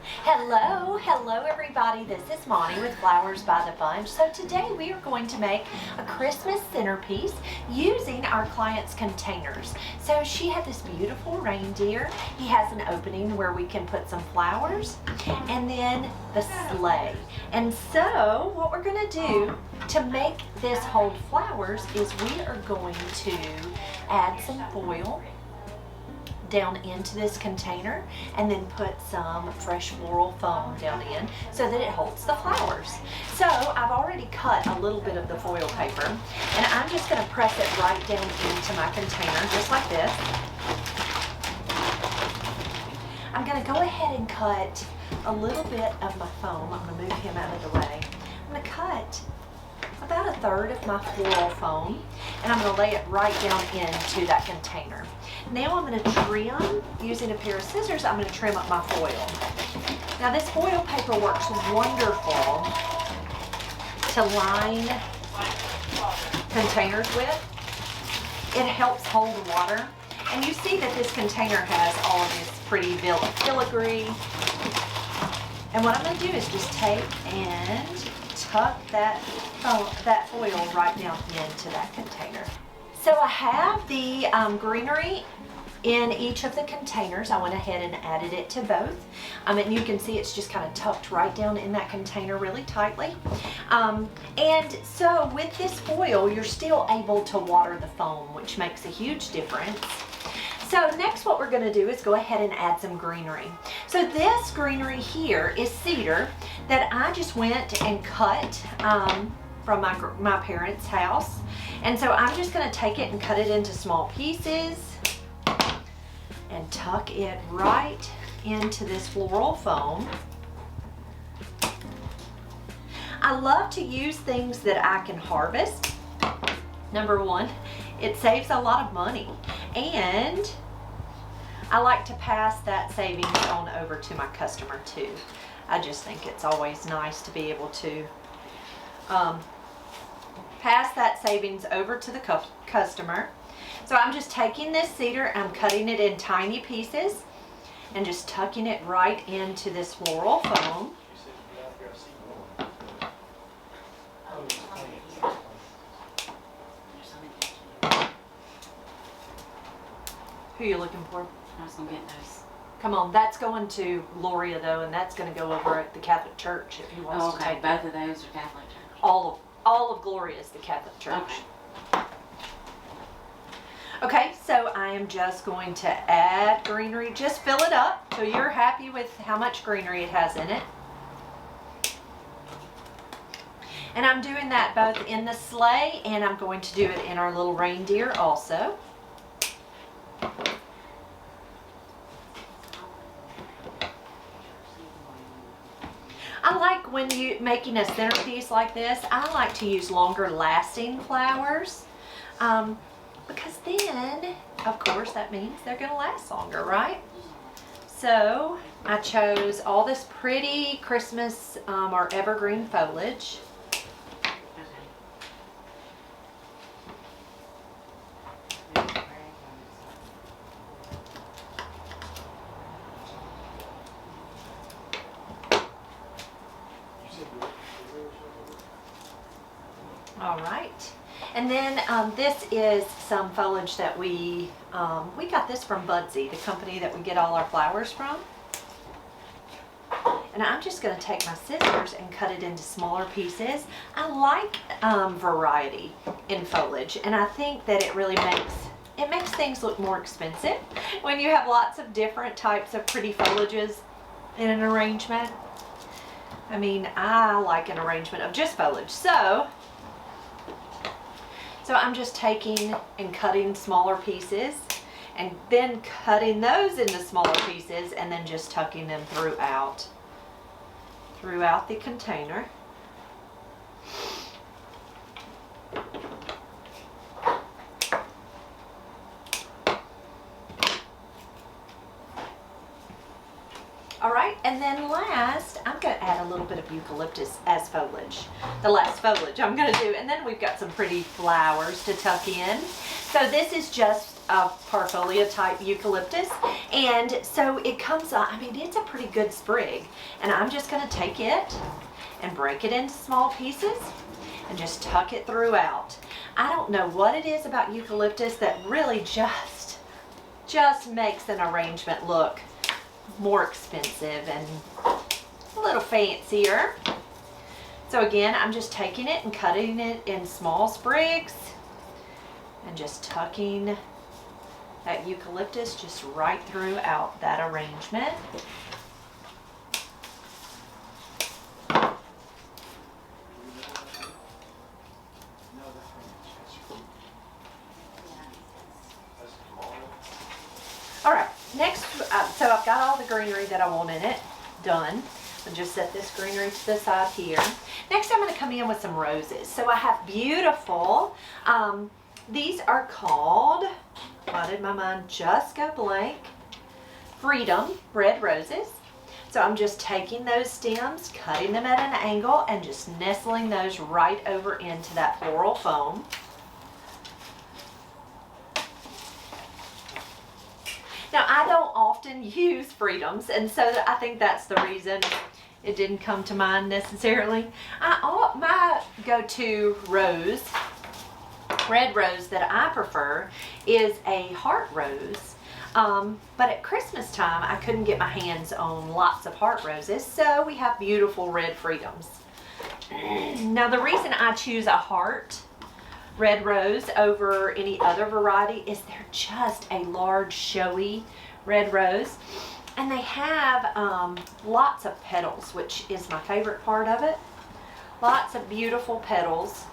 Hello everybody, this is Monty with Flowers by the Bunch. So today we are going to make a Christmas centerpiece using our client's containers. So she had this beautiful reindeer. He has an opening where we can put some flowers and then the sleigh. And so what we're going to do to make this hold flowers is we are going to add some foil down into this container and then put some fresh floral foam down in so that it holds the flowers. So I've already cut a little bit of the foil paper and I'm just going to press it right down into my container just like this. I'm going to go ahead and cut a little bit of my foam. I'm going to move him out of the way. I'm going to cut about a third of my floral foam and I'm going to lay it right down into that container. Now I'm going to trim, using a pair of scissors, I'm going to trim up my foil. Now this foil paper works wonderful to line containers with. It helps hold water. And you see that this container has all of this pretty filigree. And what I'm going to do is just take and tuck that foil right down into that container. So I have the greenery in each of the containers. I went ahead and added it to both. And you can see it's just kind of tucked right down in that container really tightly. And so with this foil, you're still able to water the foam, which makes a huge difference. So next what we're going to do is go ahead and add some greenery. So this greenery here is cedar that I just went and cut from my parents' house. And so I'm just going to take it and cut it into small pieces and tuck it right into this floral foam. I love to use things that I can harvest. Number one, it saves a lot of money, and I like to pass that savings on over to my customer too. I just think it's always nice to be able to pass that savings over to the customer. So I'm just taking this cedar, I'm cutting it in tiny pieces and just tucking it right into this floral foam. Who are you looking for? I was going to get those. Come on, that's going to Gloria though, and that's going to go over at the Catholic Church if he wants to take both of those are Catholic Church. All of Gloria is the Catholic Church. Okay, so I am just going to add greenery. Just fill it up so you're happy with how much greenery it has in it. And I'm doing that both in the sleigh and I'm going to do it in our little reindeer also. I like when you're making a centerpiece like this, I like to use longer lasting flowers because then, of course, that means they're going to last longer, right? So I chose all this pretty Christmas or evergreen foliage. All right, and then this is some foliage that we got this from Budsy, the company that we get all our flowers from. And I'm just going to take my scissors and cut it into smaller pieces. I like variety in foliage, and I think that it really makes things look more expensive when you have lots of different types of pretty foliages in an arrangement. I mean, I like an arrangement of just foliage. So I'm just taking and cutting smaller pieces and then cutting those into smaller pieces and then just tucking them throughout the container. All right, and then last, I'm going to add a little bit of eucalyptus as foliage. The last foliage I'm going to do, and then we've got some pretty flowers to tuck in. So this is just a parfolia type eucalyptus. And so it comes up, I mean, it's a pretty good sprig. And I'm just gonna take it and break it into small pieces and just tuck it throughout. I don't know what it is about eucalyptus that really just makes an arrangement look more expensive and a little fancier. So again, I'm just taking it and cutting it in small sprigs and just tucking that eucalyptus just right throughout that arrangement. All right, next, so I've got all the greenery that I want in it done. I'll just set this greenery to the side here. Next, I'm gonna come in with some roses. So I have beautiful, these are called, why did my mind just go blank? Freedom red roses. So I'm just taking those stems, cutting them at an angle, and just nestling those right over into that floral foam. Now, I don't often use Freedoms, and so I think that's the reason it didn't come to mind necessarily. My go-to rose, red rose that I prefer, is a heart rose. But at Christmas time, I couldn't get my hands on lots of heart roses, so we have beautiful red Freedoms. Now, the reason I choose a heart red rose over any other variety is they're just a large, showy red rose, and they have lots of petals, which is my favorite part of it. Lots of beautiful petals,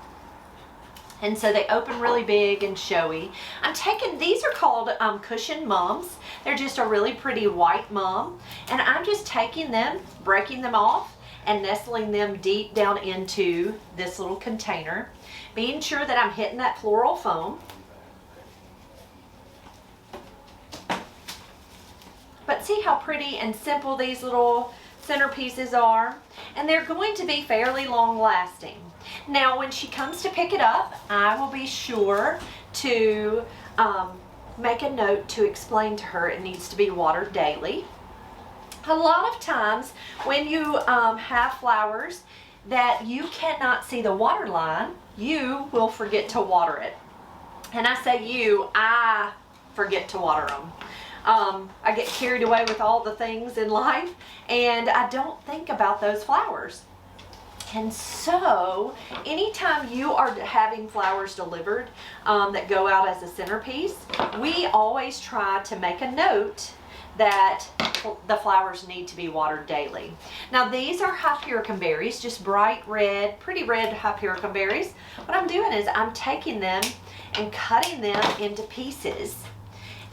and so they open really big and showy. I'm taking, these are called cushion mums. They're just a really pretty white mum, and I'm just taking them, breaking them off, and nestling them deep down into this little container, being sure that I'm hitting that floral foam. But see how pretty and simple these little centerpieces are? And they're going to be fairly long lasting. Now, when she comes to pick it up, I will be sure to make a note to explain to her it needs to be watered daily. A lot of times when you have flowers that you cannot see the water line, you will forget to water it. And I say you, I forget to water them. I get carried away with all the things in life, and I don't think about those flowers. And so anytime you are having flowers delivered that go out as a centerpiece, we always try to make a note that the flowers need to be watered daily. Now, these are hypericum berries, just bright red, pretty red hypericum berries. What I'm doing is I'm taking them and cutting them into pieces,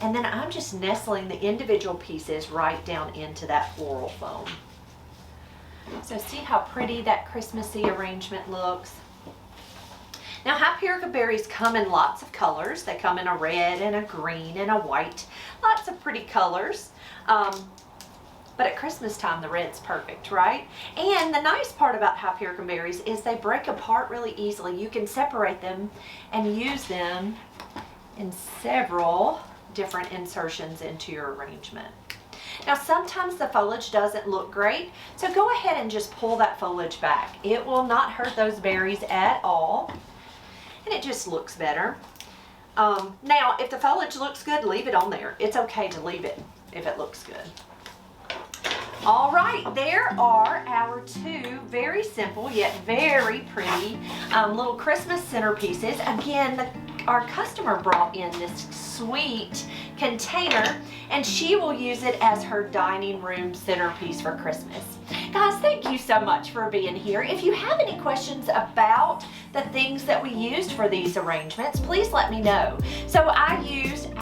and then I'm just nestling the individual pieces right down into that floral foam. So see how pretty that Christmassy arrangement looks? Now, hypericum berries come in lots of colors. They come in a red and a green and a white, lots of pretty colors. But at Christmas time, the red's perfect, right? And the nice part about hypericum berries is they break apart really easily. You can separate them and use them in several different insertions into your arrangement. Now, sometimes the foliage doesn't look great, so go ahead and just pull that foliage back. It will not hurt those berries at all, and it just looks better. Now, if the foliage looks good, leave it on there. It's okay to leave it if it looks good. All right, there are our two very simple yet very pretty little Christmas centerpieces. Again, our customer brought in this sweet container, and she will use it as her dining room centerpiece for Christmas. Guys, thank you so much for being here. If you have any questions about the things that we used for these arrangements, please let me know. So I used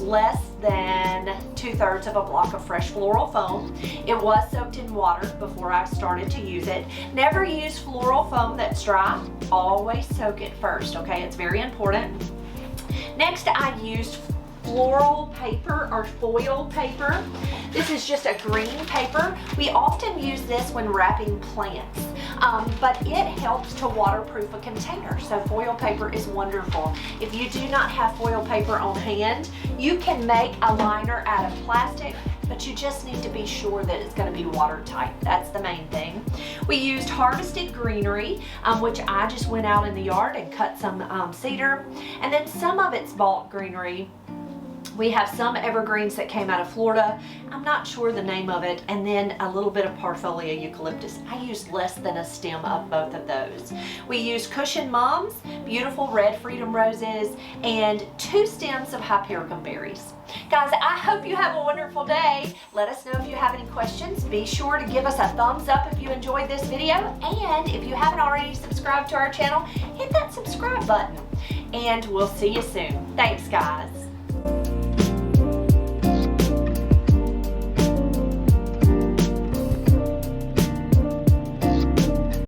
less than 2/3 of a block of fresh floral foam. It was soaked in water before I started to use it. Never use floral foam that's dry. Always soak it first, okay? It's very important. Next, I used floral paper or foil paper. This is just a green paper. We often use this when wrapping plants. but it helps to waterproof a container. So foil paper is wonderful. If you do not have foil paper on hand, you can make a liner out of plastic, but you just need to be sure that it's going to be watertight. That's the main thing. We used harvested greenery, which I just went out in the yard and cut some cedar, and then some of it's bulk greenery. We have some evergreens that came out of Florida. I'm not sure the name of it. And then a little bit of Parfolia eucalyptus. I used less than a stem of both of those. We used cushion mums, beautiful red freedom roses, and 2 stems of hypericum berries. Guys, I hope you have a wonderful day. Let us know if you have any questions. Be sure to give us a thumbs up if you enjoyed this video. And if you haven't already subscribed to our channel, hit that subscribe button. And we'll see you soon. Thanks, guys.